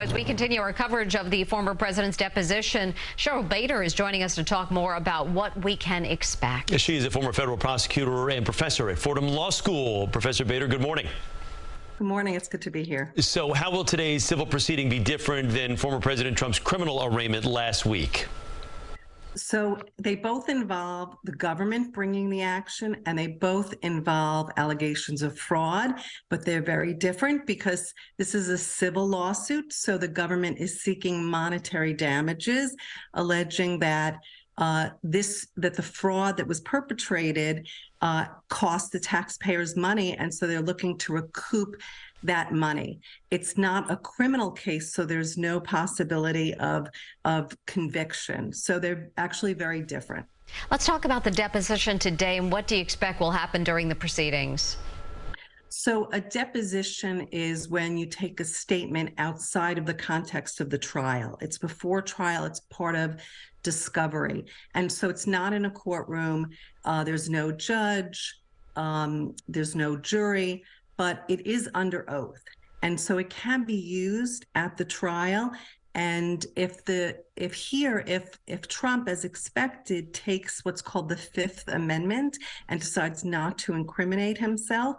As we continue our coverage of the former president's deposition, Cheryl Bader is joining us to talk more about what we can expect. She is a former federal prosecutor and professor at Fordham Law School. Professor Bader, good morning. Good morning. It's good to be here. So how will today's civil proceeding be different than former President Trump's criminal arraignment last week? So they both involve the government bringing the action, and they both involve allegations of fraud, but they're very different because this is a civil lawsuit. So the government is seeking monetary damages, alleging that the fraud that was perpetrated cost the taxpayers money, and so they're looking to recoup that money. It's not a criminal case, so there's no possibility of conviction. So they're actually very different. Let's talk about the deposition today, and what do you expect will happen during the proceedings? So a deposition is when you take a statement outside of the context of the trial. It's before trial. It's part of discovery. And so it's not in a courtroom. There's no judge. There's no jury, but it is under oath. And so it can be used at the trial. And if Trump, as expected, takes what's called the Fifth Amendment and decides not to incriminate himself,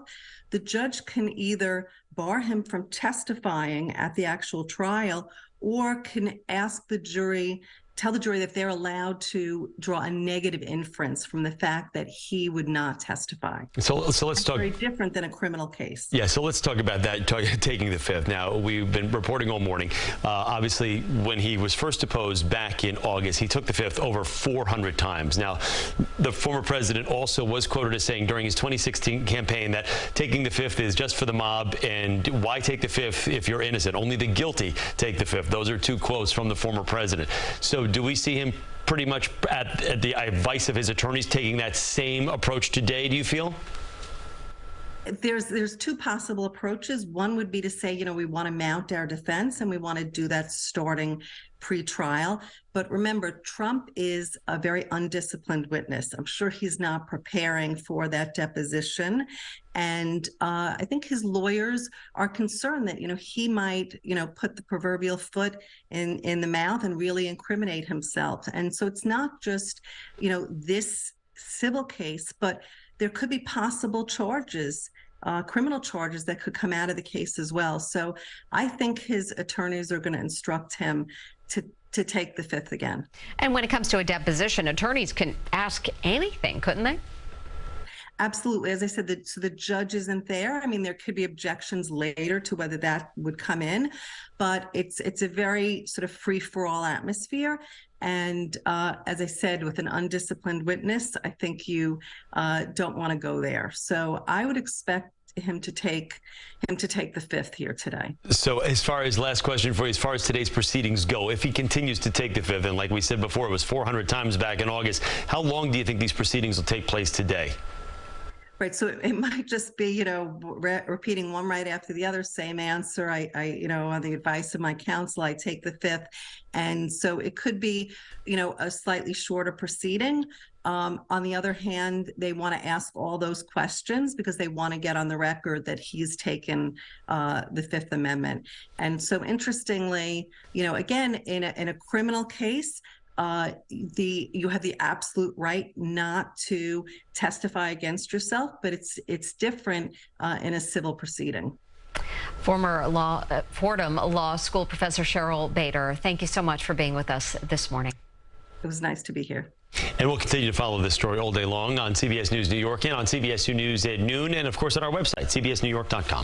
the judge can either bar him from testifying at the actual trial, or can ask the jury, tell the jury that they're allowed to draw a negative inference from the fact that he would not testify. So let's talk. Very different than a criminal case. Yeah, so let's talk about that, taking the Fifth. Now, we've been reporting all morning. Obviously, when he was first deposed back in August, he took the Fifth over 400 times. Now, the former president also was quoted as saying during his 2016 campaign that taking the Fifth is just for the mob, and why take the Fifth if you're innocent? Only the guilty take the Fifth. Those are two quotes from the former president. So do we see him pretty much at the advice of his attorneys taking that same approach today, do you feel? There's two possible approaches. One would be to say, we want to mount our defense, and we want to do that starting pre-trial. But remember, Trump is a very undisciplined witness. I'm sure he's not preparing for that deposition. And I think his lawyers are concerned that, he might, put the proverbial foot in the mouth and really incriminate himself. And so it's not just, this civil case, but there could be possible charges, criminal charges that could come out of the case as well. So I think his attorneys are going to instruct him to take the Fifth again. And when it comes to a deposition, attorneys can ask anything, couldn't they? Absolutely. As I said, so the judge isn't there. I mean, there could be objections later to whether that would come in, but it's a very sort of free-for-all atmosphere. And as I said, with an undisciplined witness, I think you don't want to go there. So I would expect him to take the Fifth here today. So as far as last question for you, as far as today's proceedings go, if he continues to take the Fifth, and like we said before, it was 400 times back in August, how long do you think these proceedings will take place today? Right. So it might just be, repeating one right after the other, same answer. I on the advice of my counsel, I take the Fifth. And so it could be, a slightly shorter proceeding. On the other hand, they want to ask all those questions because they want to get on the record that he's taken the Fifth Amendment. And so interestingly, again, in a criminal case, you have the absolute right not to testify against yourself, but it's different in a civil proceeding. Former Fordham Law School professor Cheryl Bader, thank you so much for being with us this morning. It was nice to be here. And we'll continue to follow this story all day long on CBS News New York and on CBS 2 News at noon, and of course at our website, cbsnewyork.com.